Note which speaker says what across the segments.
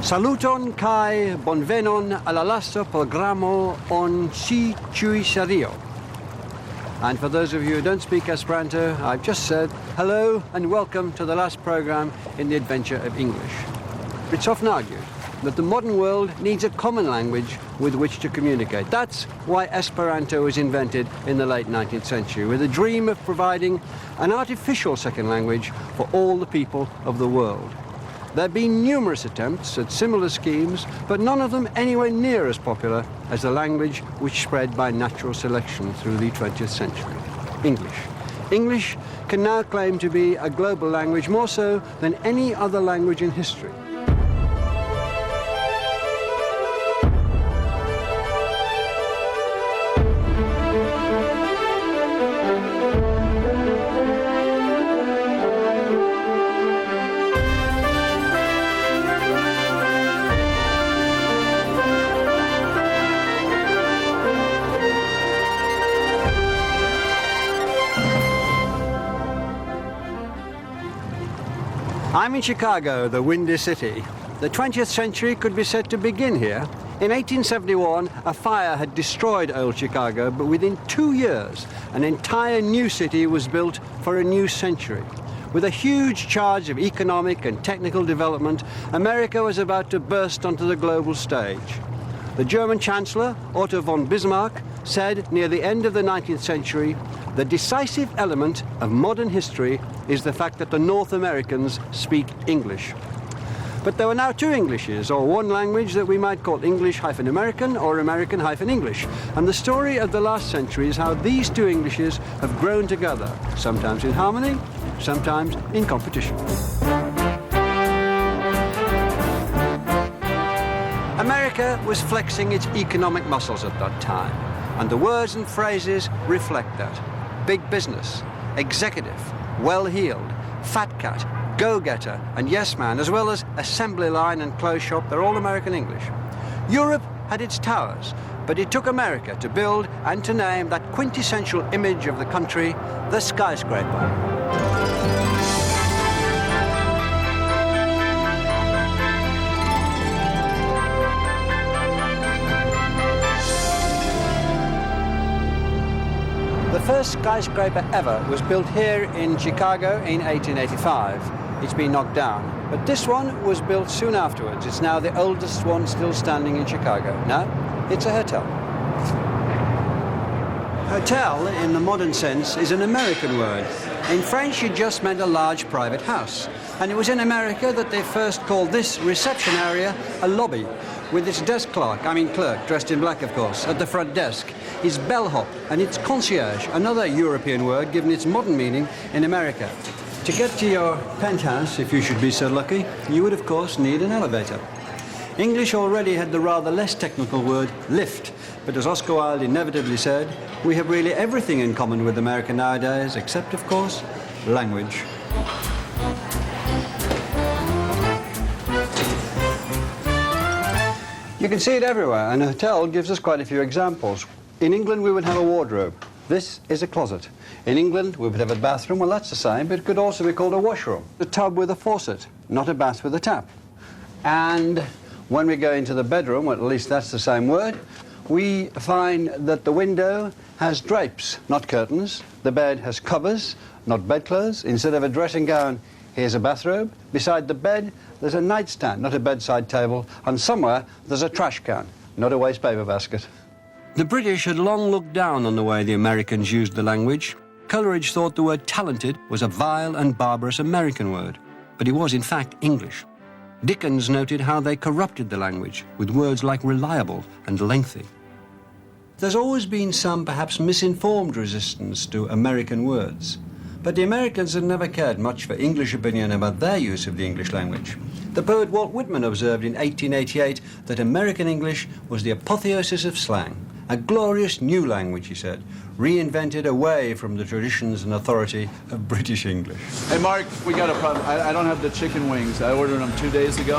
Speaker 1: Saluton kai bonvenon alla lasta programo on Si Chui Serio. And for those of you who don't speak Esperanto, I've just said hello and welcome to the last program in the adventure of English. It's often argued that the modern world needs a common language with which to communicate. That's why Esperanto was invented in the late 19th century, with a dream of providing an artificial second language for all the people of the world. There have been numerous attempts at similar schemes, but none of them anywhere near as popular as the language which spread by natural selection through the 20th century, English. English can now claim to be a global language, more so than any other language in history. I'm in Chicago, the Windy City. The 20th century could be said to begin here. In 1871, a fire had destroyed old Chicago, but within 2 years, an entire new city was built for a new century. With a huge charge of economic and technical development, America was about to burst onto the global stage. The German Chancellor, Otto von Bismarck, said near the end of the 19th century, the decisive element of modern history is the fact that the North Americans speak English. But there were now two Englishes, or one language that we might call English-American or American-English. And the story of the last century is how these two Englishes have grown together, sometimes in harmony, sometimes in competition. America was flexing its economic muscles at that time, and the words and phrases reflect that. Big business, executive, well-heeled, fat cat, go-getter, and yes man, as well as assembly line and clothes shop, they're all American English. Europe had its towers, but it took America to build and to name that quintessential image of the country, the skyscraper. The first skyscraper ever was built here in Chicago in 1885. It's been knocked down, but this one was built soon afterwards. It's now the oldest one still standing in Chicago. Now, it's a hotel. Hotel, in the modern sense, is an American word. In French, it just meant a large private house. And it was in America that they first called this reception area a lobby, with its desk clerk, dressed in black, of course, at the front desk, its bellhop, and its concierge, another European word given its modern meaning in America. To get to your penthouse, if you should be so lucky, you would, of course, need an elevator. English already had the rather less technical word lift, but as Oscar Wilde inevitably said, we have really everything in common with America nowadays, except, of course, language. You can see it everywhere, and a hotel gives us quite a few examples. In England, we would have a wardrobe. This is a closet. In England, we would have a bathroom. Well, that's the same, but it could also be called a washroom. A tub with a faucet, not a bath with a tap. And when we go into the bedroom, well, at least that's the same word, we find that the window has drapes, not curtains. The bed has covers, not bedclothes. Instead of a dressing gown, here's a bathrobe. Beside the bed, there's a nightstand, not a bedside table. And somewhere, there's a trash can, not a waste paper basket. The British had long looked down on the way the Americans used the language. Coleridge thought the word talented was a vile and barbarous American word, but it was in fact English. Dickens noted how they corrupted the language with words like reliable and lengthy. There's always been some perhaps misinformed resistance to American words, but the Americans had never cared much for English opinion about their use of the English language. The poet Walt Whitman observed in 1888 that American English was the apotheosis of slang, A glorious new language, he said, reinvented away from the traditions and authority of British English.
Speaker 2: Hey, Mark, we got a problem. I don't have the chicken wings. I ordered them 2 days ago.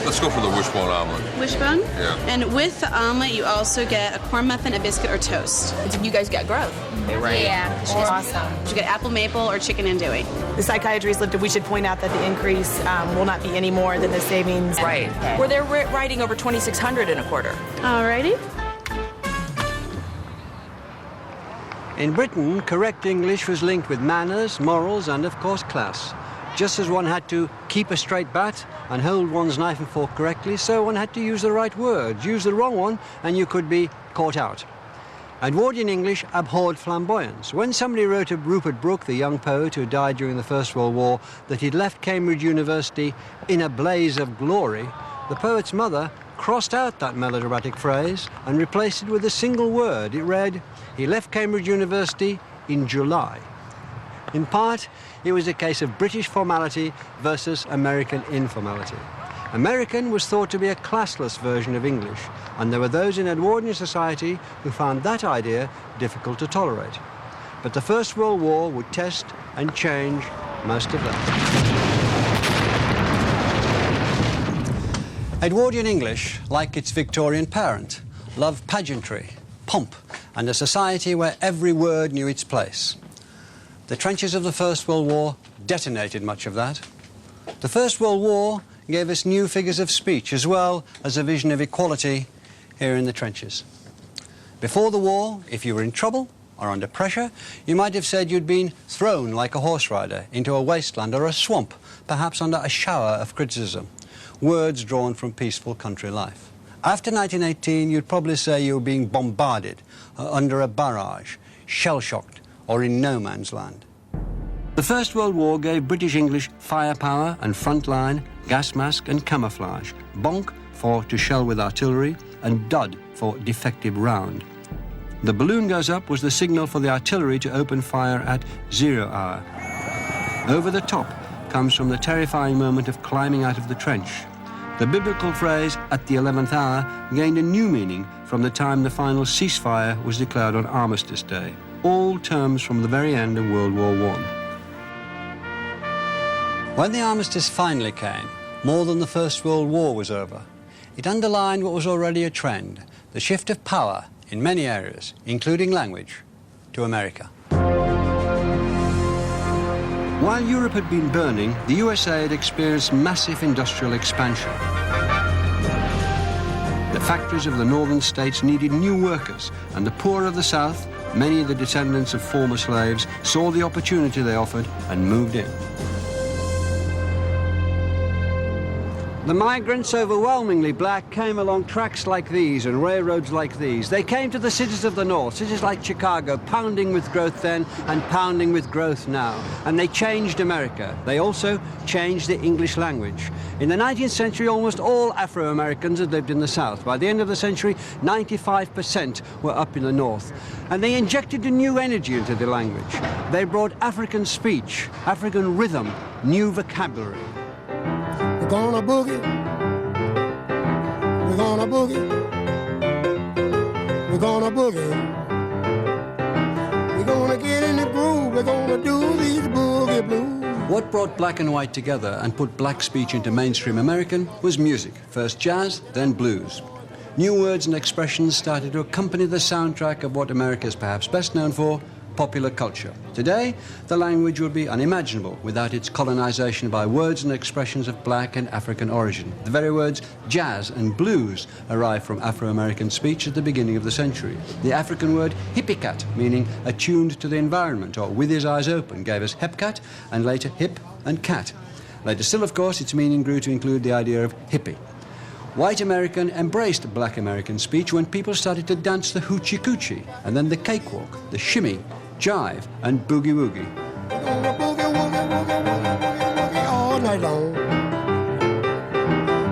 Speaker 3: Let's go for the wishbone omelet.
Speaker 4: Wishbone?
Speaker 3: Yeah.
Speaker 4: And with the omelet, you also get a corn muffin, a biscuit, or toast.
Speaker 5: You guys get growth.
Speaker 4: Right.
Speaker 5: Yeah. Awesome.
Speaker 4: You get apple maple or chicken andouille.
Speaker 6: The psychiatrist lifted, we should point out that the increase will not be any more than the savings.
Speaker 5: Right. Where they're writing over 2,600 in a quarter.
Speaker 4: Alrighty.
Speaker 1: In Britain, correct English was linked with manners, morals, and of course class. Just as one had to keep a straight bat and hold one's knife and fork correctly, so one had to use the right words. Use the wrong one and you could be caught out. Edwardian English abhorred flamboyance. When somebody wrote of Rupert Brooke, the young poet who died during the First World War, that he'd left Cambridge University in a blaze of glory, the poet's mother crossed out that melodramatic phrase and replaced it with a single word. It read, he left Cambridge University in July. In part, it was a case of British formality versus American informality. American was thought to be a classless version of English, and there were those in Edwardian society who found that idea difficult to tolerate. But the First World War would test and change most of that. Edwardian English, like its Victorian parent, loved pageantry, pomp, and a society where every word knew its place. The trenches of the First World War detonated much of that. The First World War gave us new figures of speech as well as a vision of equality here in the trenches. Before the war, if you were in trouble or under pressure, you might have said you'd been thrown like a horse rider into a wasteland or a swamp, perhaps under a shower of criticism, words drawn from peaceful country life. After 1918, you'd probably say you were being bombarded under a barrage, shell-shocked or in no man's land. The First World War gave British English firepower and frontline, gas mask and camouflage, bonk for to shell with artillery, and dud for defective round. The balloon goes up was the signal for the artillery to open fire at 0 hour. Over the top comes from the terrifying moment of climbing out of the trench. The biblical phrase, at the 11th hour, gained a new meaning from the time the final ceasefire was declared on Armistice Day. All terms from the very end of World War I. When the armistice finally came, more than the First World War was over. It underlined what was already a trend, the shift of power in many areas, including language, to America. While Europe had been burning, the USA had experienced massive industrial expansion. The factories of the northern states needed new workers, and the poor of the South, many of the descendants of former slaves, saw the opportunity they offered and moved in. The migrants, overwhelmingly black, came along tracks like these and railroads like these. They came to the cities of the North, cities like Chicago, pounding with growth then and pounding with growth now. And they changed America. They also changed the English language. In the 19th century, almost all Afro-Americans had lived in the South. By the end of the century, 95% were up in the North. And they injected a new energy into the language. They brought African speech, African rhythm, new vocabulary.
Speaker 7: We're gonna boogie. We're gonna boogie. We're gonna boogie. We're gonna get in the groove. We're gonna do these boogie blues.
Speaker 1: What brought black and white together and put black speech into mainstream American was music. First jazz, then blues. New words and expressions started to accompany the soundtrack of what America is perhaps best known for, popular culture. Today, the language would be unimaginable without its colonization by words and expressions of black and African origin. The very words jazz and blues arrived from Afro-American speech at the beginning of the century. The African word hippie-cat, meaning attuned to the environment or with his eyes open, gave us hepcat and later hip and cat. Later still, of course, its meaning grew to include the idea of hippie. White American embraced black American speech when people started to dance the hoochie coochie, and then the cakewalk, the shimmy, jive, and boogie woogie.
Speaker 7: We're gonna boogie, woogie, woogie, woogie, woogie, woogie all night long.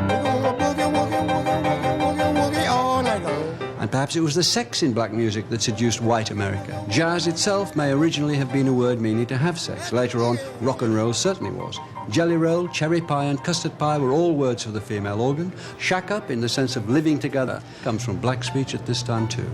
Speaker 7: We're gonna boogie, woogie, woogie, woogie, woogie, woogie all night long.
Speaker 1: And perhaps it was the sex in black music that seduced white America. Jazz itself may originally have been a word meaning to have sex. Later on, rock and roll certainly was. Jelly roll, cherry pie, and custard pie were all words for the female organ. Shack up, in the sense of living together, comes from black speech at this time too.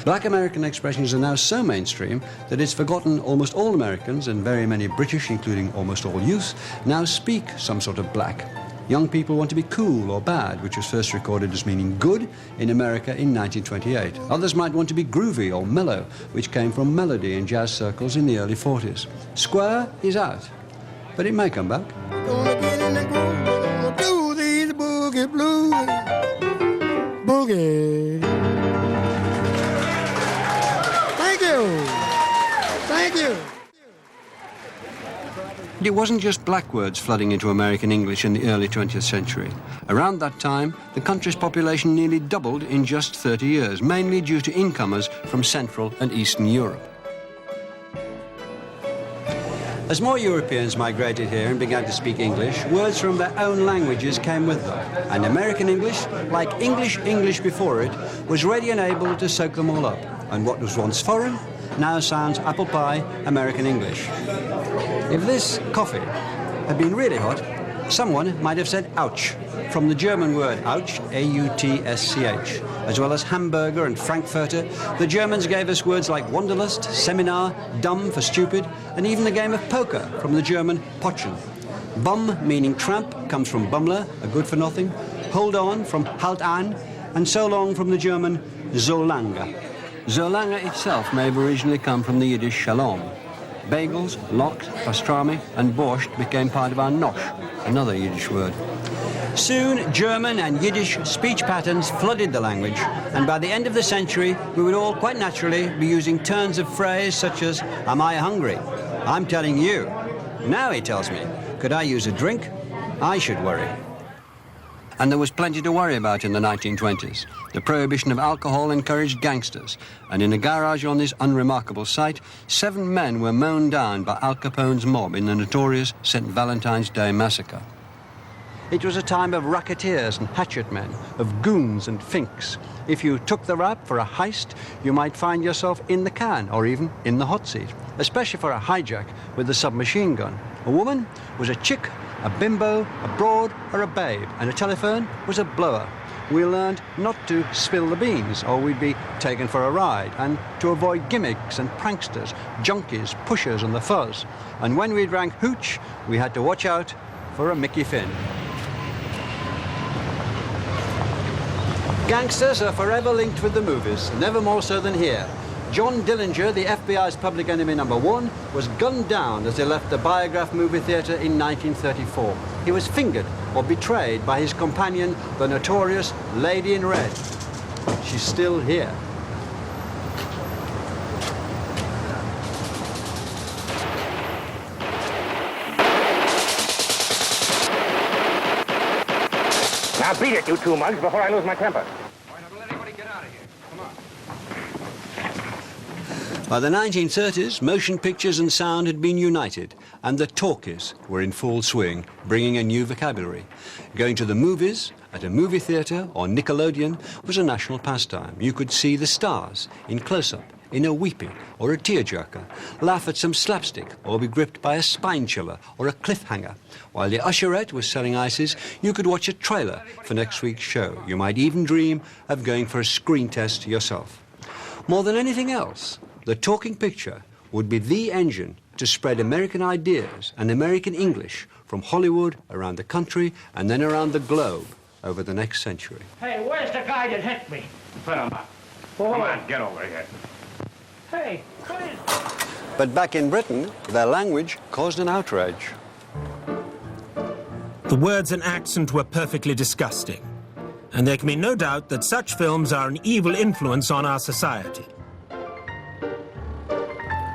Speaker 1: Black American expressions are now so mainstream that it's forgotten almost all Americans, and very many British, including almost all youth, now speak some sort of black. Young people want to be cool or bad, which was first recorded as meaning good in America in 1928. Others might want to be groovy or mellow, which came from melody in jazz circles in the early 40s. Square is out, but it may come back.
Speaker 7: Gonna get in the groove, we're gonna do these boogie blues. Boogie. Thank you. Thank you.
Speaker 1: It wasn't just black words flooding into American English in the early 20th century. Around that time, the country's population nearly doubled in just 30 years, mainly due to incomers from Central and Eastern Europe. As more Europeans migrated here and began to speak English, words from their own languages came with them. And American English, like English before it, was ready and able to soak them all up. And what was once foreign now sounds apple pie American English. If this coffee had been really hot, someone might have said ouch, from the German word ouch, A-U-T-S-C-H. As well as hamburger and frankfurter, the Germans gave us words like wanderlust, seminar, dumb for stupid, and even the game of poker from the German Potschen. Bum, meaning tramp, comes from bummler, a good for nothing. Hold on from halt an, and so long from the German so lange. So lange itself may have originally come from the Yiddish shalom. Bagels, lox, pastrami, and borscht became part of our nosh, another Yiddish word. Soon, German and Yiddish speech patterns flooded the language, and by the end of the century, we would all quite naturally be using turns of phrase such as, am I hungry? I'm telling you. Now he tells me, could I use a drink? I should worry. And there was plenty to worry about in the 1920s. The prohibition of alcohol encouraged gangsters, and in a garage on this unremarkable site, 7 men were mown down by Al Capone's mob in the notorious St. Valentine's Day massacre. It was a time of racketeers and hatchet men, of goons and finks. If you took the rap for a heist, you might find yourself in the can or even in the hot seat, especially for a hijack with a submachine gun. A woman was a chick, a bimbo, a broad, or a babe, and a telephone was a blower. We learned not to spill the beans, or we'd be taken for a ride, and to avoid gimmicks and pranksters, junkies, pushers, and the fuzz. And when we drank hooch, we had to watch out for a Mickey Finn. Gangsters are forever linked with the movies, never more so than here. John Dillinger, the FBI's public enemy #1, was gunned down as he left the Biograph movie theater in 1934. He was fingered or betrayed by his companion, the notorious Lady in Red. She's still here.
Speaker 8: Now beat it, you 2 mugs, before I lose my temper.
Speaker 1: By the 1930s, motion pictures and sound had been united, and the talkies were in full swing, bringing a new vocabulary. Going to the movies, at a movie theatre or Nickelodeon, was a national pastime. You could see the stars in close-up, in a weepy or a tearjerker, laugh at some slapstick or be gripped by a spine chiller or a cliffhanger. While the usherette was selling ices, you could watch a trailer for next week's show. You might even dream of going for a screen test yourself. More than anything else, the talking picture would be the engine to spread American ideas and American English from Hollywood around the country and then around the globe over the next century.
Speaker 8: Hey, where's the guy that hit me? Put him up. Come on, get over here. Hey, please.
Speaker 1: But back in Britain, their language caused an outrage.
Speaker 9: The words and accent were perfectly disgusting, and there can be no doubt that such films are an evil influence on our society.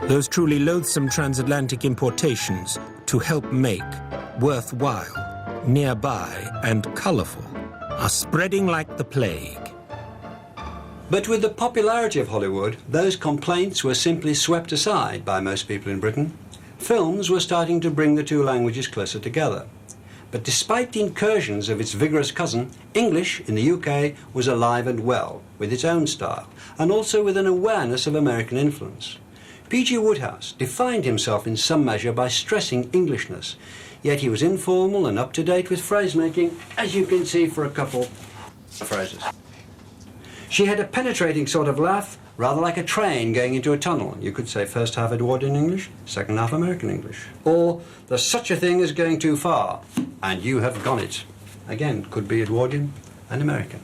Speaker 9: Those truly loathsome transatlantic importations to help make worthwhile, nearby, and colorful are spreading like the plague.
Speaker 1: But with the popularity of Hollywood, those complaints were simply swept aside by most people in Britain. Films were starting to bring the two languages closer together. But despite the incursions of its vigorous cousin, English in the UK was alive and well, with its own style, and also with an awareness of American influence. P.G. Wodehouse defined himself in some measure by stressing Englishness, yet he was informal and up-to-date with phrase-making, as you can see for a couple of phrases. She had a penetrating sort of laugh, rather like a train going into a tunnel. You could say first half Edwardian English, second half American English. Or there's such a thing as going too far, and you have gone it. Again, could be Edwardian and American.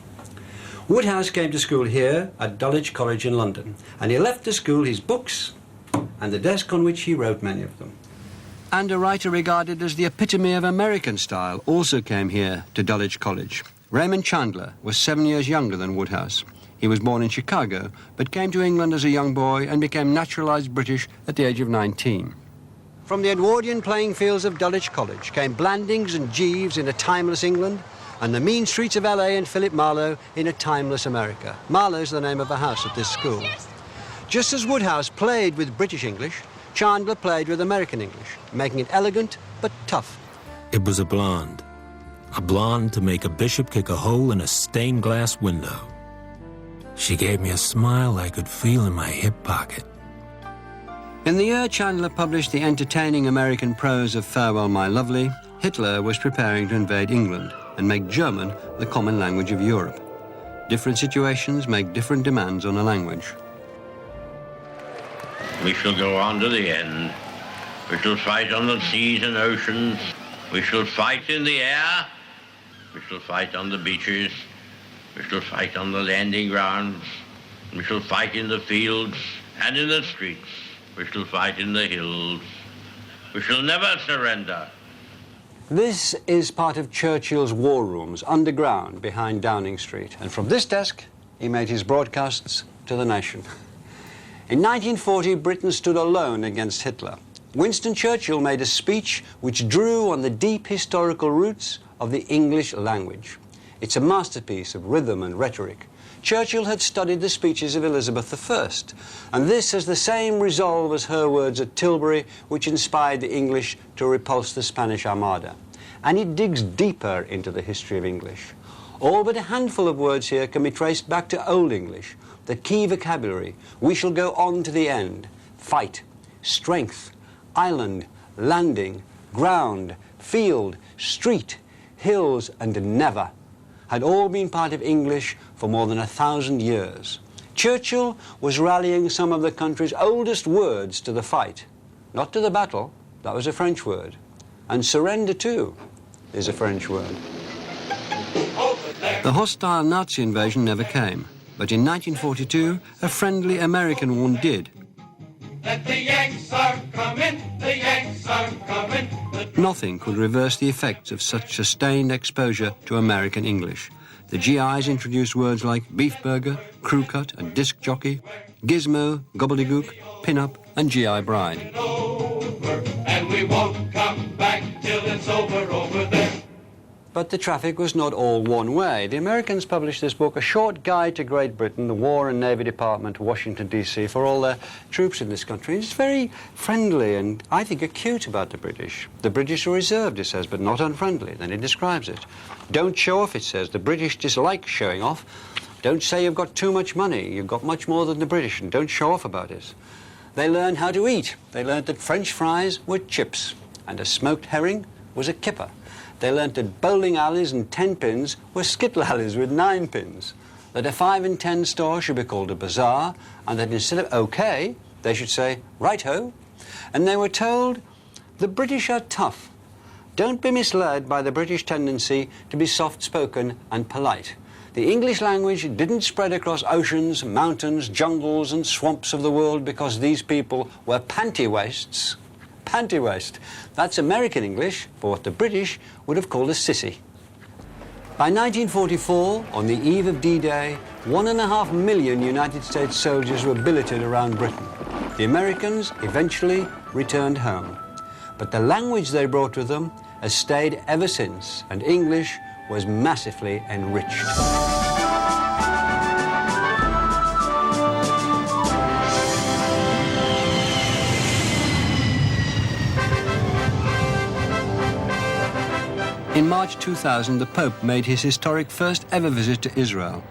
Speaker 1: Woodhouse came to school here at Dulwich College in London, and he left the school his books and the desk on which he wrote many of them. And a writer regarded as the epitome of American style also came here to Dulwich College. Raymond Chandler was 7 years younger than Woodhouse. He was born in Chicago, but came to England as a young boy and became naturalised British at the age of 19. From the Edwardian playing fields of Dulwich College came Blandings and Jeeves in a timeless England, and the mean streets of LA and Philip Marlowe in a timeless America. Marlowe's the name of a house at this school. Just as Woodhouse played with British English, Chandler played with American English, making it elegant but tough.
Speaker 9: It was a blonde to make a bishop kick a hole in a stained glass window. She gave me a smile I could feel in my hip pocket.
Speaker 1: In the year Chandler published the entertaining American prose of Farewell, My Lovely, Hitler was preparing to invade England and make German the common language of Europe. Different situations make different demands on a language.
Speaker 10: We shall go on to the end. We shall fight on the seas and oceans. We shall fight in the air. We shall fight on the beaches. We shall fight on the landing grounds. We shall fight in the fields and in the streets. We shall fight in the hills. We shall never surrender.
Speaker 1: This is part of Churchill's war rooms, underground, behind Downing Street. And from this desk, he made his broadcasts to the nation. In 1940, Britain stood alone against Hitler. Winston Churchill made a speech which drew on the deep historical roots of the English language. It's a masterpiece of rhythm and rhetoric. Churchill had studied the speeches of Elizabeth I, and this has the same resolve as her words at Tilbury, which inspired the English to repulse the Spanish Armada. And it digs deeper into the history of English. All but a handful of words here can be traced back to Old English, the key vocabulary. We shall go on to the end. Fight, strength, island, landing, ground, field, street, hills, and never had all been part of English for more than 1,000 years. Churchill was rallying some of the country's oldest words to the fight. Not to the battle, that was a French word. And surrender, too, is a French word. The hostile Nazi invasion never came, but in 1942, a friendly American one did.
Speaker 7: The Yanks are coming, the Yanks are coming.
Speaker 1: Nothing could reverse the effects of such sustained exposure to American English. The GIs introduced words like beef burger, crew cut and disc jockey, gizmo, gobbledygook, pin-up and GI bride.
Speaker 7: And we won't come back till it's over there.
Speaker 1: But the traffic was not all one way. The Americans published this book, A Short Guide to Great Britain, the War and Navy Department, Washington, D.C., for all their troops in this country. It's very friendly and, I think, acute about the British. The British are reserved, it says, but not unfriendly. Then it describes it. Don't show off, it says. The British dislike showing off. Don't say you've got too much money. You've got much more than the British, and don't show off about it. They learned how to eat. They learned that French fries were chips, and a smoked herring was a kipper. They learnt that bowling alleys and 10 pins were skittle alleys with 9 pins, that a 5 and 10 store should be called a bazaar, and that instead of OK, they should say right-ho. And they were told, the British are tough. Don't be misled by the British tendency to be soft-spoken and polite. The English language didn't spread across oceans, mountains, jungles and swamps of the world because these people were panty-waists. Panty-waist. That's American English for what the British would have called a sissy. By 1944, on the eve of D-Day, 1.5 million United States soldiers were billeted around Britain. The Americans eventually returned home. But the language they brought with them has stayed ever since, and English was massively enriched. In March 2000, the Pope made his historic first ever visit to Israel.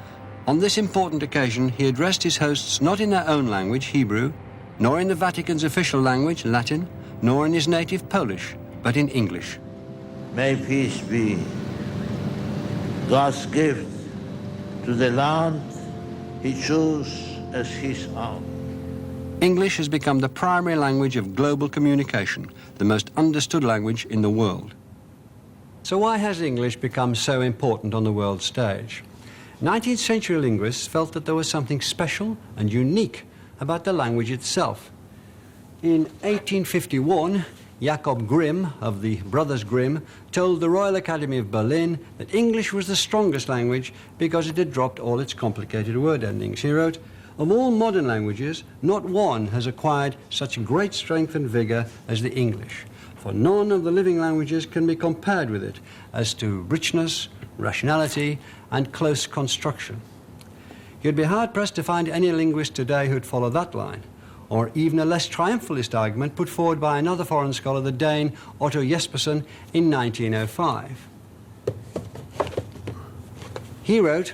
Speaker 1: On this important occasion, he addressed his hosts not in their own language, Hebrew, nor in the Vatican's official language, Latin, nor in his native Polish, but in English.
Speaker 10: May peace be God's gift to the land he chose as his own.
Speaker 1: English has become the primary language of global communication, the most understood language in the world. So why has English become so important on the world stage? 19th century linguists felt that there was something special and unique about the language itself. In 1851, Jacob Grimm of the Brothers Grimm told the Royal Academy of Berlin that English was the strongest language because it had dropped all its complicated word endings. He wrote, "Of all modern languages, not one has acquired such great strength and vigor as the English, for none of the living languages can be compared with it as to richness, rationality, and close construction." You'd be hard-pressed to find any linguist today who'd follow that line, or even a less triumphalist argument put forward by another foreign scholar, the Dane Otto Jespersen, in 1905. He wrote,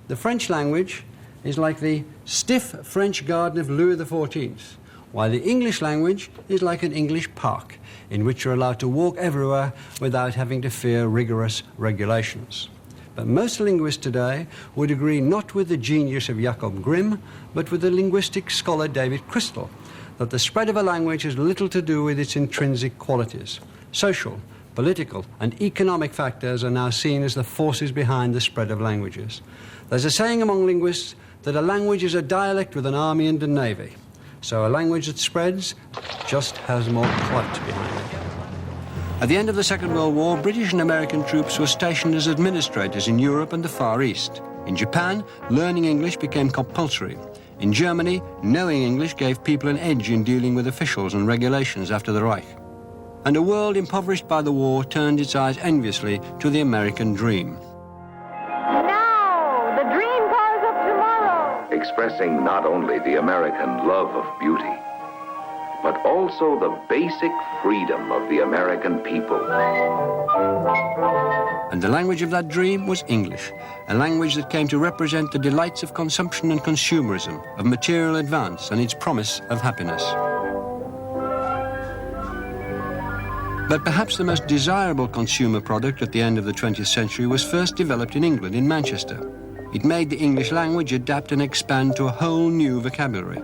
Speaker 1: "The French language is like the stiff French garden of Louis XIV, while the English language is like an English park, in which you're allowed to walk everywhere without having to fear rigorous regulations." But most linguists today would agree not with the genius of Jacob Grimm, but with the linguistic scholar David Crystal, that the spread of a language has little to do with its intrinsic qualities. Social, political, and economic factors are now seen as the forces behind the spread of languages. There's a saying among linguists that a language is a dialect with an army and a navy. So a language that spreads just has more clout behind it. At the end of the Second World War, British and American troops were stationed as administrators in Europe and the Far East. In Japan, learning English became compulsory. In Germany, knowing English gave people an edge in dealing with officials and regulations after the Reich. And a world impoverished by the war turned its eyes enviously to the American dream.
Speaker 11: Now, the dream cars of tomorrow.
Speaker 12: Expressing not only the American love of beauty, but also the basic freedom of the American people.
Speaker 1: And the language of that dream was English, a language that came to represent the delights of consumption and consumerism, of material advance and its promise of happiness. But perhaps the most desirable consumer product at the end of the 20th century was first developed in England, in Manchester. It made the English language adapt and expand to a whole new vocabulary.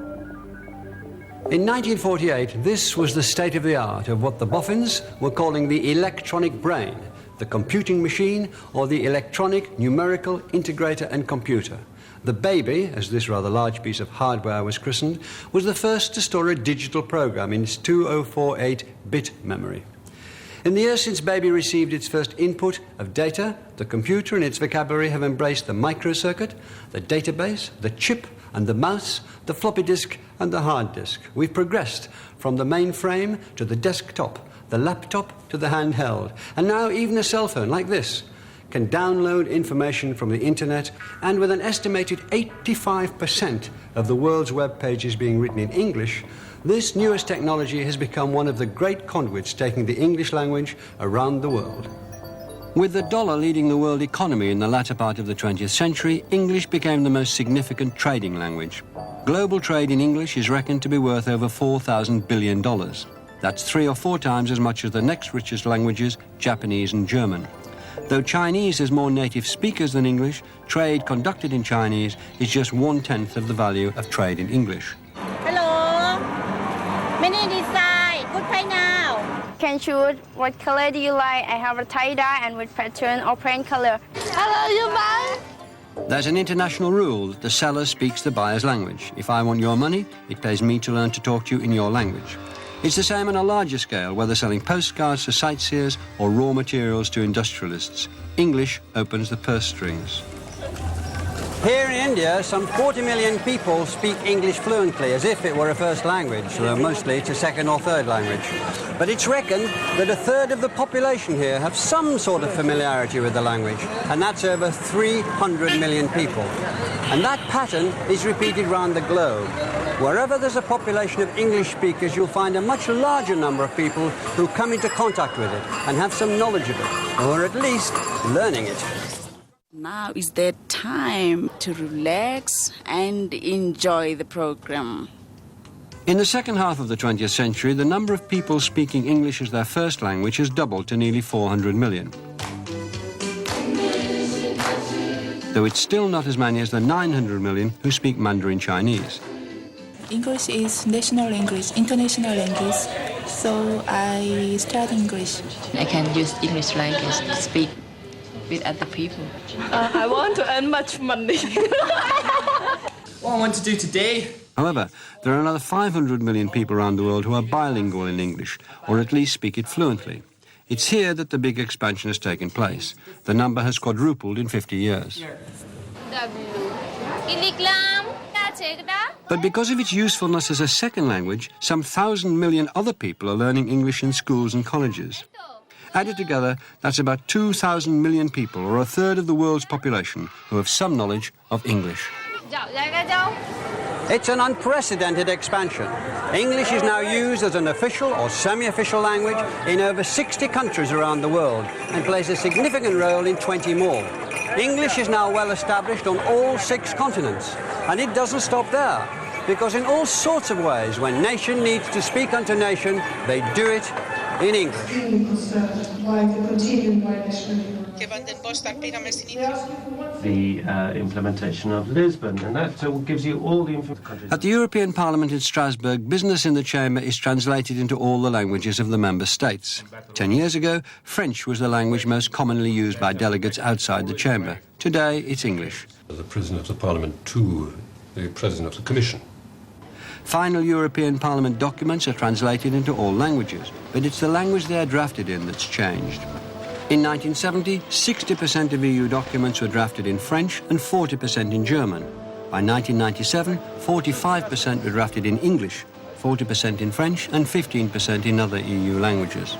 Speaker 1: In 1948, this was the state of the art of what the boffins were calling the electronic brain, the computing machine, or the electronic numerical integrator and computer. The baby, as this rather large piece of hardware was christened, was the first to store a digital program in its 2048-bit memory. In the years since Baby received its first input of data, the computer and its vocabulary have embraced the microcircuit, the database, the chip and the mouse, the floppy disk and the hard disk. We've progressed from the mainframe to the desktop, the laptop to the handheld, and now even a cell phone like this can download information from the internet, and with an estimated 85% of the world's web pages being written in English, this newest technology has become one of the great conduits taking the English language around the world. With the dollar leading the world economy in the latter part of the 20th century, English became the most significant trading language. Global trade in English is reckoned to be worth over $4,000 billion. That's 3 or 4 times as much as the next richest languages, Japanese and German. Though Chinese has more native speakers than English, trade conducted in Chinese is just 1/10 of the value of trade in English.
Speaker 11: Hello. Many design. Good pay now.
Speaker 13: Can choose what color do you like? I have a tie-dye and with pattern or plain color.
Speaker 11: Hello, you buy?
Speaker 1: There's an international rule that the seller speaks the buyer's language. If I want your money, it pays me to learn to talk to you in your language. It's the same on a larger scale, whether selling postcards to sightseers or raw materials to industrialists. English opens the purse strings. Here in India, some 40 million people speak English fluently, as if it were a first language, though mostly it's a second or third language. But it's reckoned that 1/3 of the population here have some sort of familiarity with the language, and that's over 300 million people. And that pattern is repeated around the globe. Wherever there's a population of English speakers, you'll find a much larger number of people who come into contact with it and have some knowledge of it, or at least learning it.
Speaker 14: Now is their time to relax and enjoy the program.
Speaker 1: In the second half of the 20th century, the number of people speaking English as their first language has doubled to nearly 400 million. though it's still not as many as the 900 million who speak Mandarin Chinese.
Speaker 15: English is national language, international language, so I study English.
Speaker 16: I can use English language to speak with other people.
Speaker 17: I want to earn much money.
Speaker 18: What I want to do today.
Speaker 1: However, there are another 500 million people around the world who are bilingual in English, or at least speak it fluently. It's here that the big expansion has taken place. The number has quadrupled in 50 years. But because of its usefulness as a second language, some 1,000 million other people are learning English in schools and colleges. Added together, that's about 2,000 million people, or a third of the world's population, who have some knowledge of English. It's an unprecedented expansion. English is now used as an official or semi-official language in over 60 countries around the world and plays a significant role in 20 more. English is now well established on all 6 continents, and it doesn't stop there, because in all sorts of ways, when nation needs to speak unto nation, they do it in English.
Speaker 19: The implementation of Lisbon, and that gives you all the information.
Speaker 1: At the European Parliament in Strasbourg, business in the chamber is translated into all the languages of the member states. 10 years ago, French was the language most commonly used by delegates outside the chamber. Today, it's English.
Speaker 20: The President of the Parliament to the President of the Commission.
Speaker 1: Final European Parliament documents are translated into all languages, but it's the language they are drafted in that's changed. In 1970, 60% of EU documents were drafted in French and 40% in German. By 1997, 45% were drafted in English, 40% in French and 15% in other EU languages.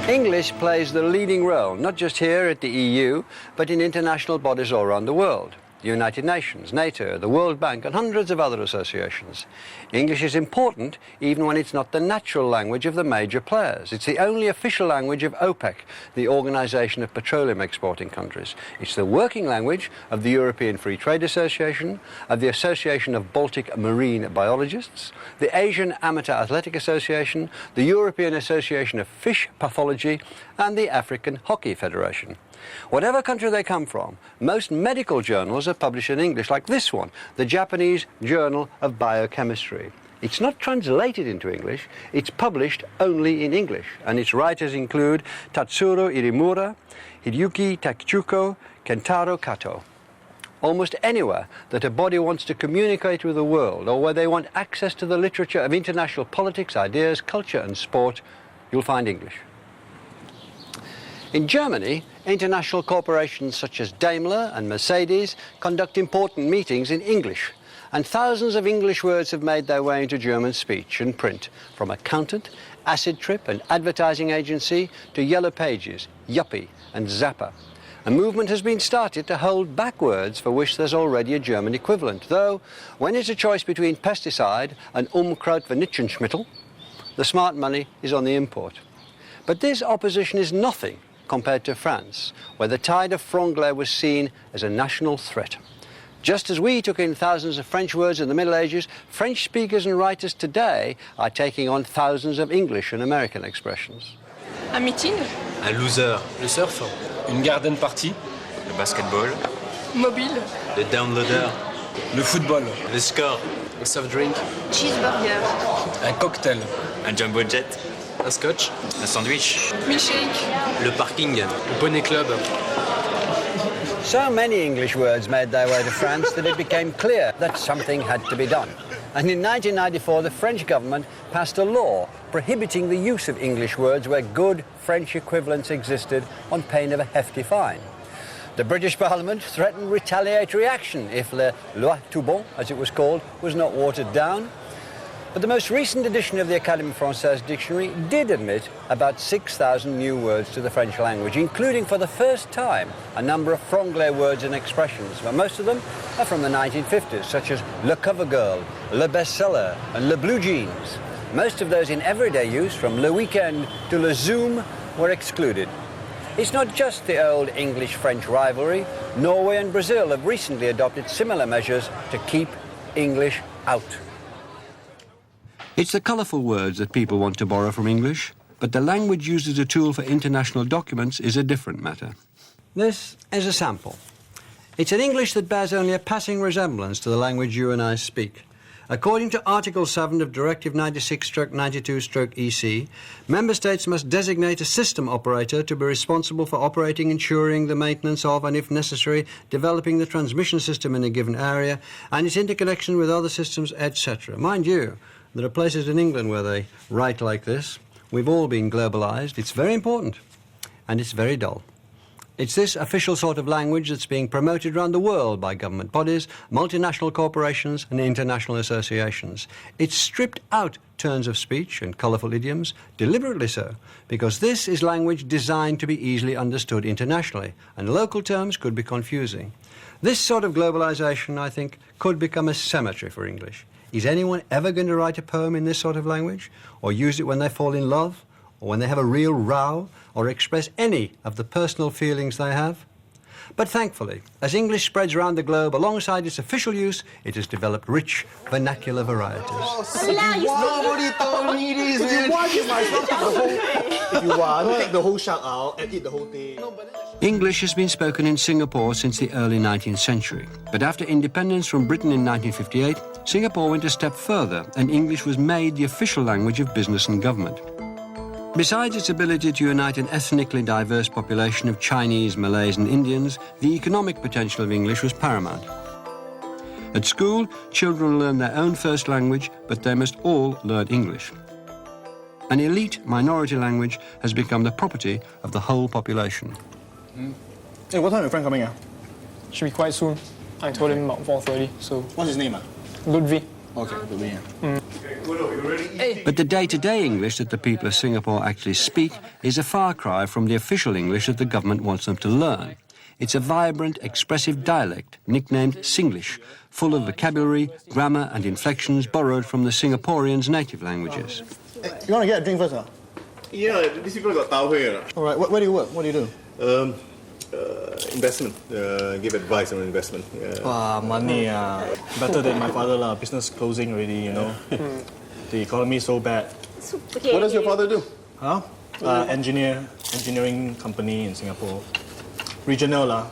Speaker 1: English plays the leading role, not just here at the EU, but in international bodies all around the world. The United Nations, NATO, the World Bank, and hundreds of other associations. English is important even when it's not the natural language of the major players. It's the only official language of OPEC, the Organization of Petroleum Exporting Countries. It's the working language of the European Free Trade Association, of the Association of Baltic Marine Biologists, the Asian Amateur Athletic Association, the European Association of Fish Pathology, and the African Hockey Federation. Whatever country they come from, most medical journals are published in English, like this one, the Japanese Journal of Biochemistry. It's not translated into English, it's published only in English, and its writers include Tatsuro Irimura, Hideyuki Takichuko, Kentaro Kato. Almost anywhere that a body wants to communicate with the world, or where they want access to the literature of international politics, ideas, culture and sport, you'll find English. In Germany, international corporations such as Daimler and Mercedes conduct important meetings in English, and thousands of English words have made their way into German speech and print, from accountant, acid trip and advertising agency to Yellow Pages, Yuppie and Zapper. A movement has been started to hold back words for which there's already a German equivalent, though when it's a choice between pesticide and Unkrautvernichtungsmittel, the smart money is on the import. But this opposition is nothing compared to France, where the tide of franglais was seen as a national threat. Just as we took in thousands of French words in the Middle Ages, French speakers and writers today are taking on thousands of English and American expressions.
Speaker 17: Un meeting.
Speaker 18: Un loser. Le surf. Une garden party. Le basketball.
Speaker 17: Mobile.
Speaker 18: Le downloader. Le football. Le score. Un soft drink.
Speaker 17: Cheeseburger.
Speaker 18: Un cocktail. Un jumbo jet. Un scotch. Un sandwich.
Speaker 17: Milkshake.
Speaker 18: Le parking. Le poney club.
Speaker 1: So many English words made their way to France that it became clear that something had to be done. And in 1994, the French government passed a law prohibiting the use of English words where good French equivalents existed on pain of a hefty fine. The British Parliament threatened retaliatory action if La Loi Toubon, as it was called, was not watered down. But the most recent edition of the Académie Française dictionary did admit about 6,000 new words to the French language, including for the first time a number of franglais words and expressions, but most of them are from the 1950s, such as le cover girl, le bestseller, and le blue jeans. Most of those in everyday use, from le weekend to le zoom, were excluded. It's not just the old English-French rivalry. Norway and Brazil have recently adopted similar measures to keep English out. It's the colourful words that people want to borrow from English, but the language used as a tool for international documents is a different matter. This is a sample. It's an English that bears only a passing resemblance to the language you and I speak. According to Article 7 of Directive 96/92/EC, Member States must designate a system operator to be responsible for operating, ensuring the maintenance of, and if necessary, developing the transmission system in a given area and its interconnection with other systems, etc. Mind you, there are places in England where they write like this. We've all been globalised. It's very important, and it's very dull. It's this official sort of language that's being promoted around the world by government bodies, multinational corporations and international associations. It's stripped out turns of speech and colourful idioms, deliberately so, because this is language designed to be easily understood internationally, and local terms could be confusing. This sort of globalisation, I think, could become a cemetery for English. Is anyone ever going to write a poem in this sort of language, or use it when they fall in love, or when they have a real row, or express any of the personal feelings they have? But thankfully, as English spreads around the globe, alongside its official use, it has developed rich vernacular varieties.
Speaker 21: Nobody told me this, man. If you want, you might as well take the whole... If you want, take the whole shark out and eat the whole thing.
Speaker 1: English has been spoken in Singapore since the early 19th century. But after independence from Britain in 1958, Singapore went a step further, and English was made the official language of business and government. Besides its ability to unite an ethnically diverse population of Chinese, Malays and Indians, the economic potential of English was paramount. At school, children learn their own first language, but they must all learn English. An elite minority language has become the property of the whole population.
Speaker 21: Hey, what time is your friend coming?
Speaker 22: Should be quite soon. I told him about 4:30, so...
Speaker 21: What's his name?
Speaker 22: Ludwig.
Speaker 21: Okay, Ludwig.
Speaker 1: But the day-to-day English that the people of Singapore actually speak is a far cry from the official English that the government wants them to learn. It's a vibrant, expressive dialect, nicknamed Singlish, full of vocabulary, grammar and inflections borrowed from the Singaporeans' native languages.
Speaker 21: Hey, you want to get a drink first, huh?
Speaker 23: Yeah, these people got tau here.
Speaker 21: All right, where do you work? What do you do?
Speaker 23: Investment. Give advice on investment.
Speaker 21: Money. Better than my father, lah. Business closing already, you know. The economy is so bad.
Speaker 23: What does your father do?
Speaker 21: Huh? Engineering company in Singapore. Regional, lah.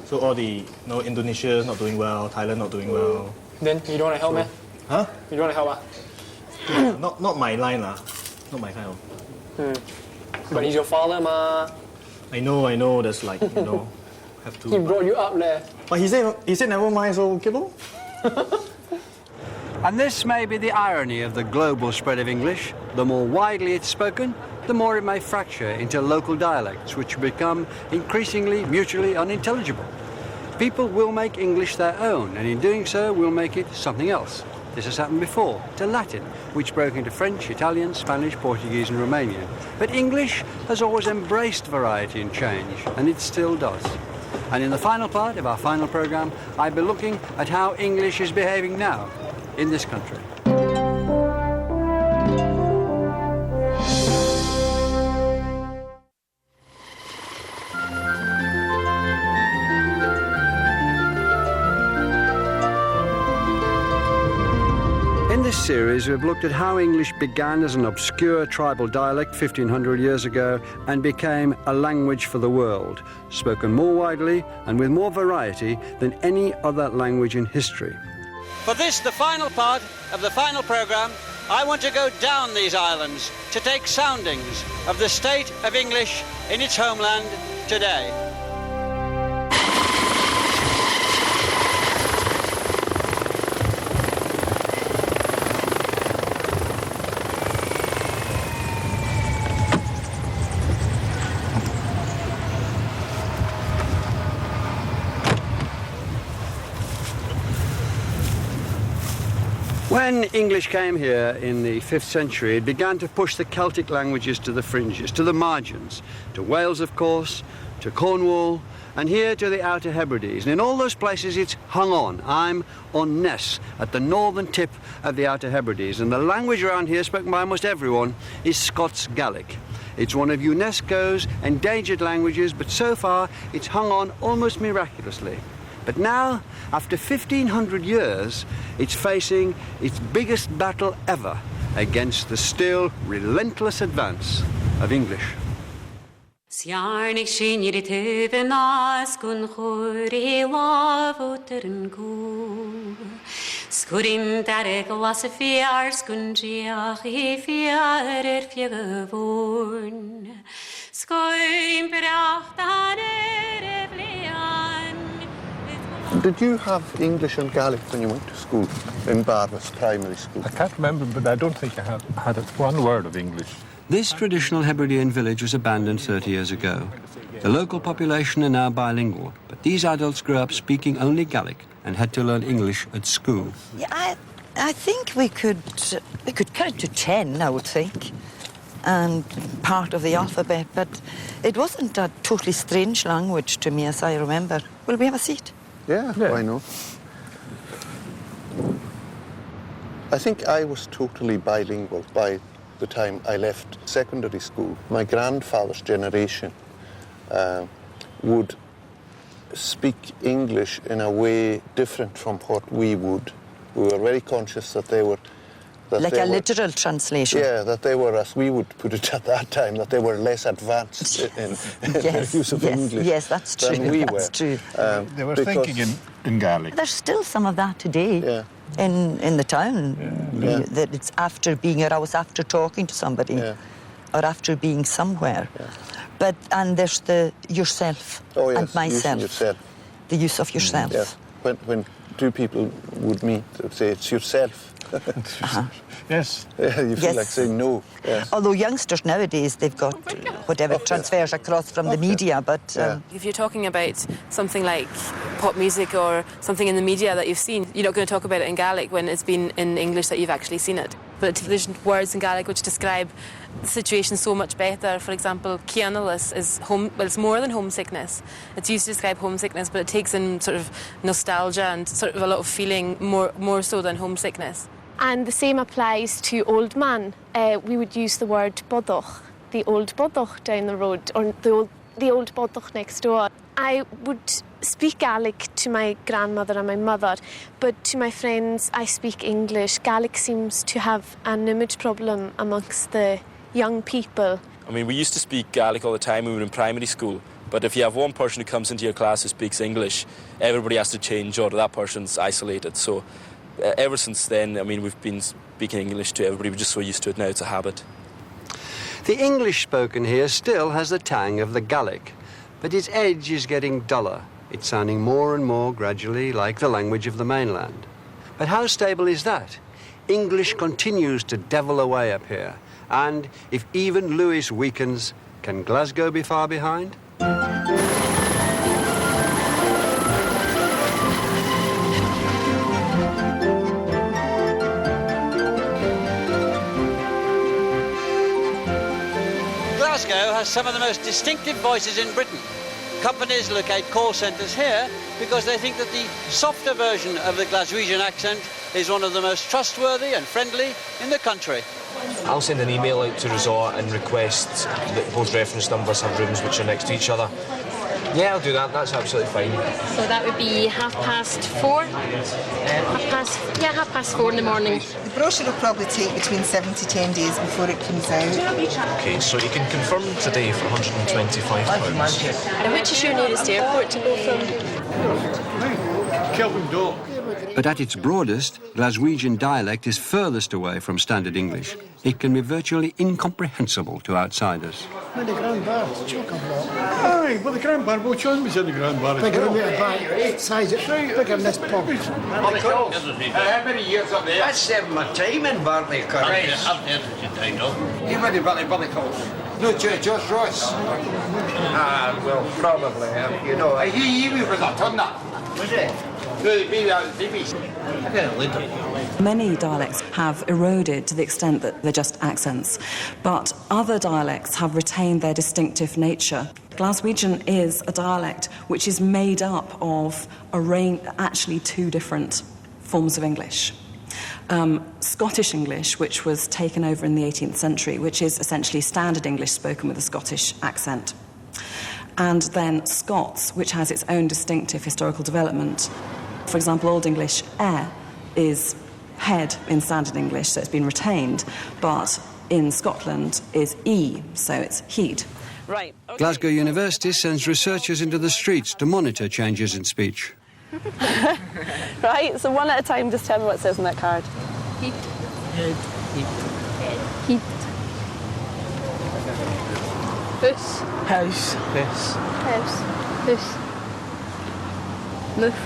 Speaker 21: So all the, Indonesia not doing well, Thailand not doing well.
Speaker 22: Then you don't want to help, man?
Speaker 21: Huh?
Speaker 22: You don't want to help,
Speaker 21: Not my line, lah. Not my kind of.
Speaker 22: But he's your father, ma.
Speaker 21: I know. There's like, have to.
Speaker 22: He brought you up there.
Speaker 21: But he said never mind. So okay, bro.
Speaker 1: And this may be the irony of the global spread of English. The more widely it's spoken, the more it may fracture into local dialects, which become increasingly mutually unintelligible. People will make English their own, and in doing so will make it something else. This has happened before to Latin, which broke into French, Italian, Spanish, Portuguese and Romanian. But English has always embraced variety and change, and it still does. And in the final part of our final programme, I'll be looking at how English is behaving now in this country. In this series, we've looked at how English began as an obscure tribal dialect 1,500 years ago and became a language for the world, spoken more widely and with more variety than any other language in history. For this, the final part of the final programme, I want to go down these islands to take soundings of the state of English in its homeland today. When English came here in the 5th century, it began to push the Celtic languages to the fringes, to the margins, to Wales, of course, to Cornwall, and here to the Outer Hebrides. And in all those places, it's hung on. I'm on Ness, at the northern tip of the Outer Hebrides, and the language around here, spoken by almost everyone, is Scots Gaelic. It's one of UNESCO's endangered languages, but so far, it's hung on almost miraculously. But now, after 1,500 years, it's facing its biggest battle ever against the still relentless advance of English.
Speaker 2: Sjarnig skinjer I tøvena, skun chori lavoteren go. Skurin der glasse fjær, skun giach I fjærer fjegevorn. Skoin bracht an
Speaker 21: Did you have English and Gaelic when you went to school in Barvis Primary School?
Speaker 3: I can't remember, but I don't think I had one word of English.
Speaker 1: This traditional Hebridean village was abandoned 30 years ago. The local population are now bilingual, but these adults grew up speaking only Gaelic and had to learn English at school.
Speaker 6: Yeah, I think we could count to 10, I would think, and part of the alphabet, but it wasn't a totally strange language to me, as I remember. Will we have a seat?
Speaker 21: Yeah, why not? I think I was totally bilingual by the time I left secondary school. My grandfather's generation would speak English in a way different from what we would. We were very conscious that they were...
Speaker 6: Like a literal translation?
Speaker 21: Yeah, that they were, as we would put it at that time, that they were less advanced in their use of English
Speaker 6: yes, that's true,
Speaker 21: than we
Speaker 6: that's
Speaker 21: were.
Speaker 6: True.
Speaker 3: They were thinking in Gaelic.
Speaker 6: There's still some of that today in the town.
Speaker 21: Yeah.
Speaker 6: That it's after being aroused, after talking to somebody, or after being somewhere.
Speaker 21: Yeah.
Speaker 6: And there's the yourself and myself.
Speaker 21: Yourself.
Speaker 6: The use of yourself.
Speaker 21: Yeah. When two people would meet, they would say, it's yourself.
Speaker 3: Yes.
Speaker 21: Yeah, you feel like saying no. Yes.
Speaker 6: Although youngsters nowadays, they've got whatever transfers across from the media, but...
Speaker 5: If you're talking about something like pop music or something in the media that you've seen, you're not going to talk about it in Gaelic when it's been in English that you've actually seen it. But there's words in Gaelic which describe the situation so much better. For example, Cianalus is it's more than homesickness. It's used to describe homesickness, but it takes in sort of nostalgia and sort of a lot of feeling more so than homesickness.
Speaker 24: And the same applies to old man. We would use the word bodoch, the old bodoch down the road, or the old bodoch next door. I would speak Gaelic to my grandmother and my mother, but to my friends I speak English. Gaelic seems to have an image problem amongst the young people.
Speaker 25: I mean, we used to speak Gaelic all the time when we were in primary school, but if you have one person who comes into your class who speaks English, everybody has to change or that person's isolated. So ever since then, I mean, we've been speaking English to everybody. We're just so used to it now, it's a habit.
Speaker 1: The English spoken here still has the tang of the Gaelic, but its edge is getting duller. It's sounding more and more gradually like the language of the mainland. But how stable is that? English continues to devil away up here, and if even Lewis weakens, can Glasgow be far behind? Glasgow has some of the most distinctive voices in Britain. Companies locate call centres here because they think that the softer version of the Glaswegian accent is one of the most trustworthy and friendly in the country.
Speaker 26: I'll send an email out to Resort and request that both reference numbers have rooms which are next to each other. Yeah, I'll do that. That's absolutely fine.
Speaker 16: So that would be 4:30? 4:30 in the morning.
Speaker 27: The brochure will probably take between 7 to 10 days before it comes out.
Speaker 26: OK, so you can confirm today for £125.
Speaker 16: And which is your nearest airport to go from?
Speaker 23: Kelvin Dock.
Speaker 1: But at its broadest, Glaswegian dialect is furthest away from standard English. It can be virtually incomprehensible to outsiders.
Speaker 28: Met de Grand Bar, chocolate.
Speaker 23: Aye, well, the Grand Bar, what John was in the Grand Bar as
Speaker 28: Bigger
Speaker 23: well.
Speaker 28: than a size it, bigger than this pub.
Speaker 23: How many years up there?
Speaker 29: That's my time in Bartley, correct?
Speaker 23: You were the Ballycullen.
Speaker 29: No, George Ross. Well, probably, you know.
Speaker 23: He was a turner.
Speaker 29: Was it?
Speaker 30: Many dialects have eroded to the extent that they're just accents, but other dialects have retained their distinctive nature. Glaswegian is a dialect which is made up of actually two different forms of English. Scottish English, which was taken over in the 18th century, which is essentially standard English spoken with a Scottish accent. And then Scots, which has its own distinctive historical development. For example, Old English air is head in standard English, so it's been retained, but in Scotland is e, so it's heed.
Speaker 5: Right.
Speaker 1: Glasgow University sends researchers into the streets to monitor changes in speech.
Speaker 5: Right, so one at a time, just tell me what it says on that card.
Speaker 16: Heat.
Speaker 29: Head.
Speaker 16: Heat.
Speaker 29: Heat.
Speaker 17: House.
Speaker 29: House. House.
Speaker 17: House. House. Myth.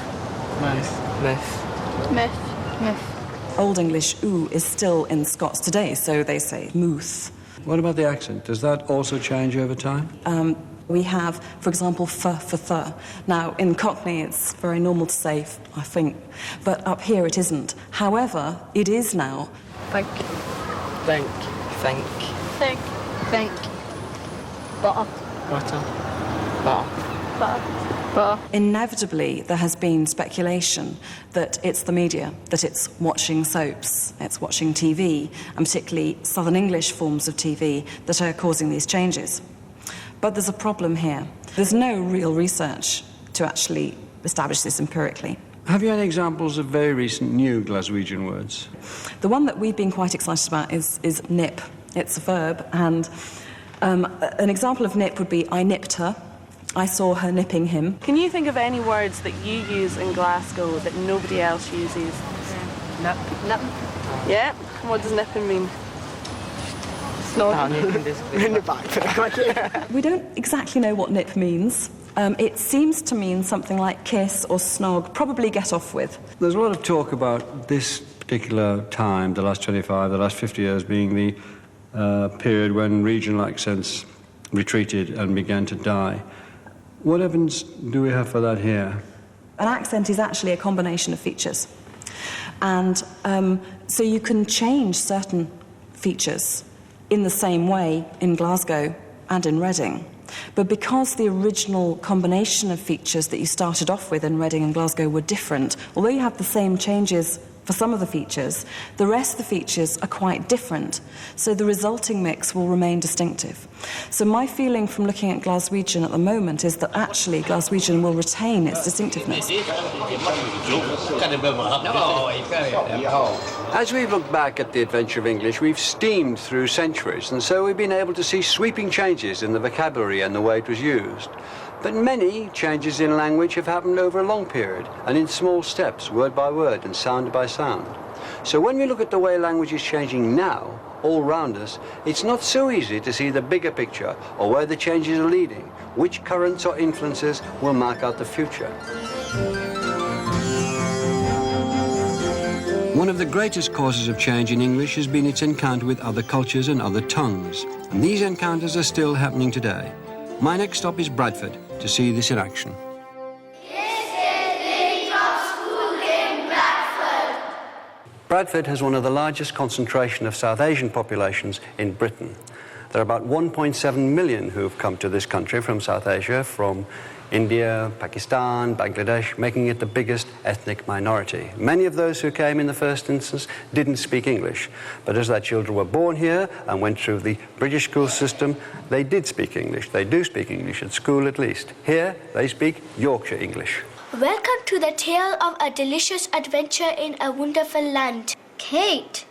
Speaker 29: Myth. Myth.
Speaker 17: Myth. Myth.
Speaker 30: Old English oo is still in Scots today, so they say mooth.
Speaker 1: What about the accent? Does that also change over time?
Speaker 30: We have, for example, for th. Now, in Cockney, it's very normal to say, I think, but up here it isn't. However, it is now.
Speaker 17: Think.
Speaker 29: Think. Think.
Speaker 17: Think. Think. Butter.
Speaker 29: Butter. Butter.
Speaker 17: Butter. Butter.
Speaker 30: Inevitably, there has been speculation that it's the media, that it's watching soaps, it's watching TV, and particularly Southern English forms of TV that are causing these changes. But there's a problem here. There's no real research to actually establish this empirically.
Speaker 1: Have you any examples of very recent new Glaswegian words?
Speaker 30: The one that we've been quite excited about is nip. It's a verb, and an example of nip would be I nipped her. I saw her nipping him.
Speaker 5: Can you think of any words that you use in Glasgow that nobody else uses?
Speaker 29: Nip.
Speaker 5: Nip. Yeah? What does nipping mean?
Speaker 29: In the back.
Speaker 30: We don't exactly know what nip means. It seems to mean something like kiss or snog, probably get off with.
Speaker 1: There's a lot of talk about this particular time, the last 25, the last 50 years, being the period when regional accents retreated and began to die. What evidence do we have for that here?
Speaker 30: An accent is actually a combination of features. And so you can change certain features in the same way in Glasgow and in Reading. But because the original combination of features that you started off with in Reading and Glasgow were different, although you have the same changes for some of the features, the rest of the features are quite different. So the resulting mix will remain distinctive. So my feeling from looking at Glaswegian at the moment is that actually Glaswegian will retain its distinctiveness.
Speaker 1: As we've looked back at the adventure of English, we've steamed through centuries, and so we've been able to see sweeping changes in the vocabulary and the way it was used. But many changes in language have happened over a long period and in small steps, word by word and sound by sound. So when we look at the way language is changing now, all round us, it's not so easy to see the bigger picture or where the changes are leading, which currents or influences will mark out the future. One of the greatest causes of change in English has been its encounter with other cultures and other tongues. And these encounters are still happening today. My next stop is Bradford to see this in action. Bradford has one of the largest concentration of South Asian populations in Britain. There are about 1.7 million who have come to this country from South Asia, from India, Pakistan, Bangladesh, making it the biggest ethnic minority. Many of those who came in the first instance didn't speak English, but as their children were born here and went through the British school system, they did speak English. They do speak English, at school at least. Here, they speak Yorkshire English.
Speaker 4: Welcome to the tale of a delicious adventure in a wonderful land. Kate,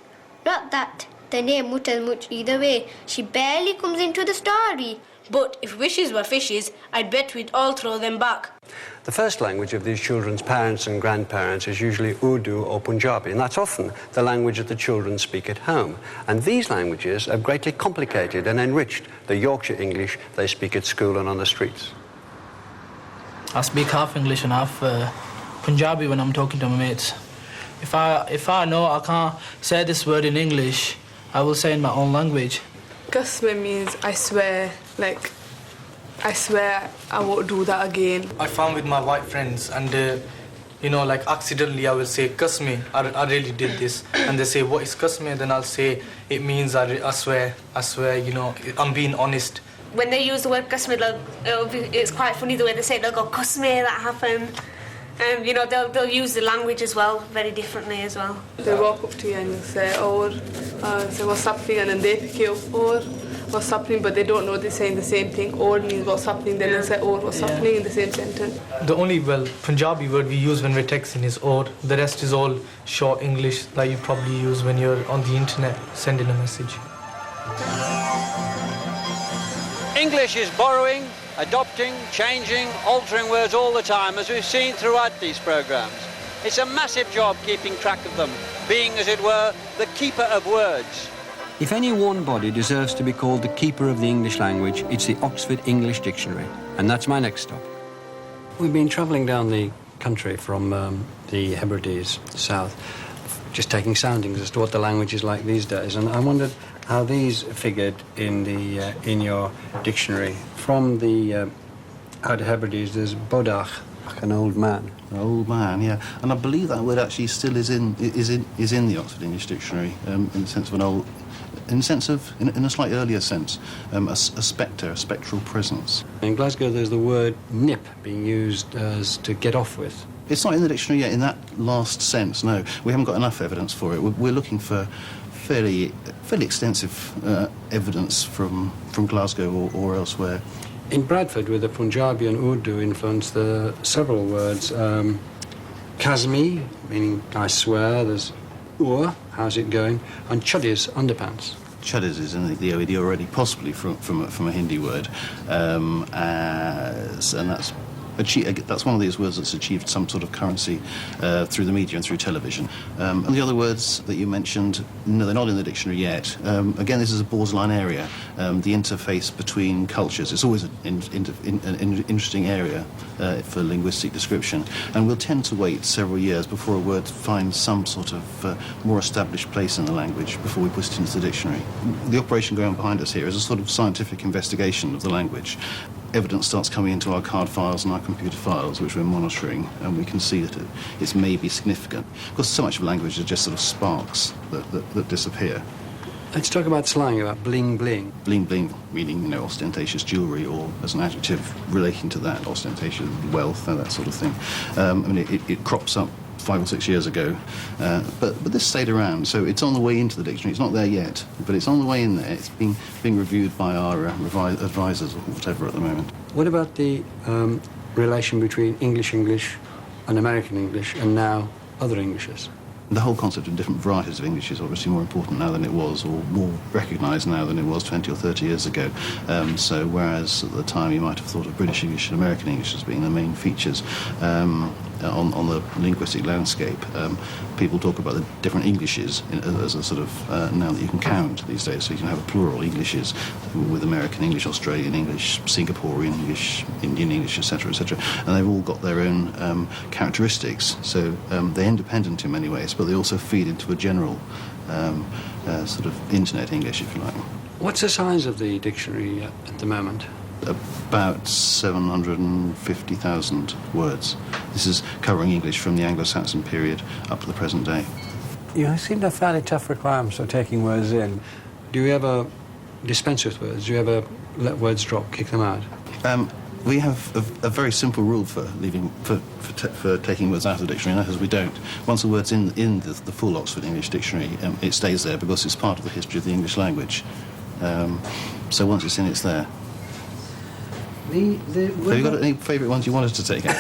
Speaker 4: not that. The name would tell much either way. She barely comes into the story.
Speaker 7: But if wishes were fishes, I'd bet we'd all throw them back.
Speaker 1: The first language of these children's parents and grandparents is usually Urdu or Punjabi, and that's often the language that the children speak at home. And these languages have greatly complicated and enriched the Yorkshire English they speak at school and on the streets.
Speaker 8: I speak half English and half Punjabi when I'm talking to my mates. If I know I can't say this word in English, I will say in my own language.
Speaker 17: Kasme means I swear, like, I swear I won't do that again.
Speaker 8: I found with my white friends and, you know, like accidentally I will say, Kasme, I really did this. And they say, what is Kasme? Then I'll say, it means I swear, you know, I'm being honest.
Speaker 7: When they use the word kasme, it's quite funny the way they say it. They'll go, kasme, that happened. You know, they'll use the language as well, very differently as well.
Speaker 17: They walk up to you and you say, or, say what's happening, and then they pick you up, or what's happening, but they don't know they're saying the same thing. Or means what's happening, then they say, or what's happening in the same sentence.
Speaker 8: The only, Punjabi word we use when we're texting is or. The rest is all short English that you probably use when you're on the internet sending a message.
Speaker 1: English is borrowing, adopting, changing, altering words all the time, as we've seen throughout these programmes. It's a massive job keeping track of them, being, as it were, the keeper of words. If any one body deserves to be called the keeper of the English language, it's the Oxford English Dictionary, and that's my next stop. We've been travelling down the country from the Hebrides south, just taking soundings as to what the language is like these days, and I wondered how these figured in your dictionary. From the Outer Hebrides, there's bodach, an old man.
Speaker 9: An old man, yeah, and I believe that word actually still is in the Oxford English Dictionary, in the sense of an old, in a slightly earlier sense, a spectre, a spectral presence.
Speaker 1: In Glasgow, there's the word nip being used as to get off with.
Speaker 9: It's not in the dictionary yet in that last sense, no. We haven't got enough evidence for it. We're looking for fairly extensive evidence from Glasgow or elsewhere.
Speaker 1: In Bradford, with the Punjabi and Urdu influence, there are several words. Kazmi, meaning I swear, there's ur, how's it going, and chuddies, underpants.
Speaker 9: Chuddies is in the OED already, possibly from a Hindi word, and that's one of these words that's achieved some sort of currency through the media and through television. And the other words that you mentioned, no, they're not in the dictionary yet. Again, this is a borderline area, the interface between cultures. It's always an interesting area for linguistic description, and we'll tend to wait several years before a word finds some sort of more established place in the language before we put it into the dictionary. The operation going on behind us here is a sort of scientific investigation of the language. Evidence starts coming into our card files and our computer files, which we're monitoring, and we can see that it's maybe significant. Because so much of language is just sort of sparks that disappear.
Speaker 1: Let's talk about slang, about bling bling.
Speaker 9: Bling bling, meaning, ostentatious jewellery, or as an adjective relating to that, ostentatious wealth, that sort of thing. It crops up 5 or 6 years ago, but this stayed around, so it's on the way into the dictionary. It's not there yet, but it's on the way in there. It's being reviewed by our advisors or whatever at the moment.
Speaker 1: What about the relation between English and American English, and now other Englishes?
Speaker 9: The whole concept of different varieties of English is obviously more important now than it was, or more recognised now than it was 20 or 30 years ago. So whereas at the time you might have thought of British English and American English as being the main features, on the linguistic landscape, people talk about the different Englishes as a sort of noun that you can count these days. So you can have a plural Englishes with American English, Australian English, Singaporean English, Indian English, etc., etc. And they've all got their own characteristics. So they're independent in many ways, but they also feed into a general sort of internet English, if you like.
Speaker 1: What's the size of the dictionary at the moment?
Speaker 9: About 750,000 words. This is covering English from the Anglo-Saxon period up to the present day.
Speaker 1: You seem to have fairly tough requirements for taking words in. Do you ever dispense with words? Do you ever let words drop, kick them out?
Speaker 9: We have a very simple rule for taking words out of the dictionary, and that is we don't. Once a word's in the full Oxford English Dictionary, it stays there because it's part of the history of the English language. So once it's in, it's there. Have you got any favourite ones you wanted to take out?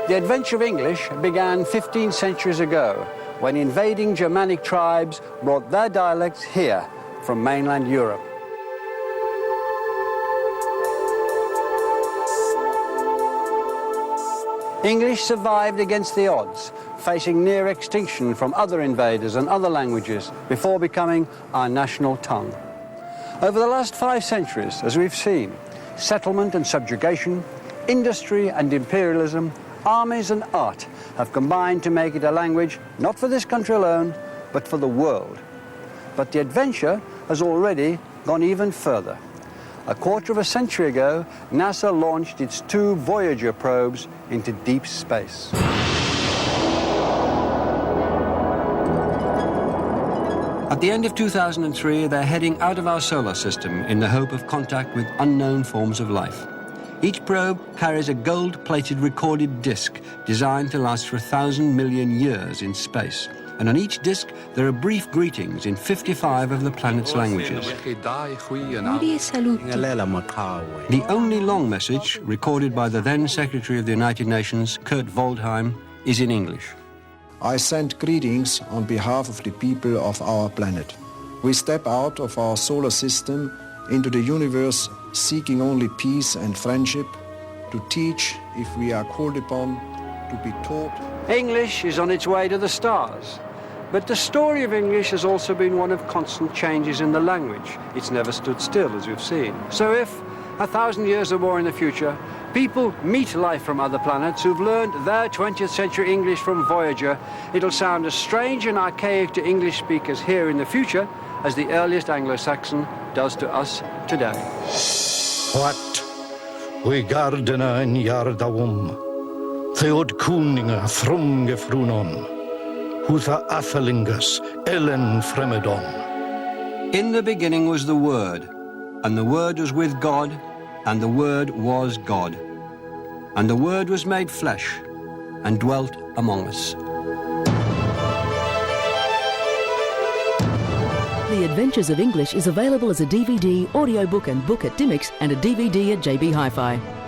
Speaker 1: The adventure of English began 15 centuries ago, when invading Germanic tribes brought their dialects here from mainland Europe. English survived against the odds, facing near extinction from other invaders and other languages before becoming our national tongue. Over the last 5 centuries, as we've seen, settlement and subjugation, industry and imperialism, armies and art have combined to make it a language not for this country alone, but for the world. But the adventure has already gone even further. A quarter of a century ago, NASA launched its 2 Voyager probes into deep space. At the end of 2003, they're heading out of our solar system in the hope of contact with unknown forms of life. Each probe carries a gold-plated recorded disc designed to last for 1,000 million years in space, and on each disc there are brief greetings in 55 of the planet's languages. The only long message recorded by the then Secretary of the United Nations, Kurt Waldheim, is in English.
Speaker 10: I send greetings on behalf of the people of our planet. We step out of our solar system into the universe seeking only peace and friendship, to teach if we are called upon, to be taught.
Speaker 1: English is on its way to the stars. But the story of English has also been one of constant changes in the language. It's never stood still, as we've seen. So if, 1,000 years or more in the future, people meet life from other planets who've learned their 20th century English from Voyager, it'll sound as strange and archaic to English speakers here in the future as the earliest Anglo-Saxon does to us today.
Speaker 11: What? We gardena in Yardawum, Theod Kuninga Thrumge Frunon, Hutha Athalingus, Ellen Fremedon.
Speaker 1: In the beginning was the Word, and the Word was with God, and the Word was God. And the Word was made flesh, and dwelt among us.
Speaker 12: The Adventures of English is available as a DVD, audiobook and book at Dymocks and a DVD at JB Hi-Fi.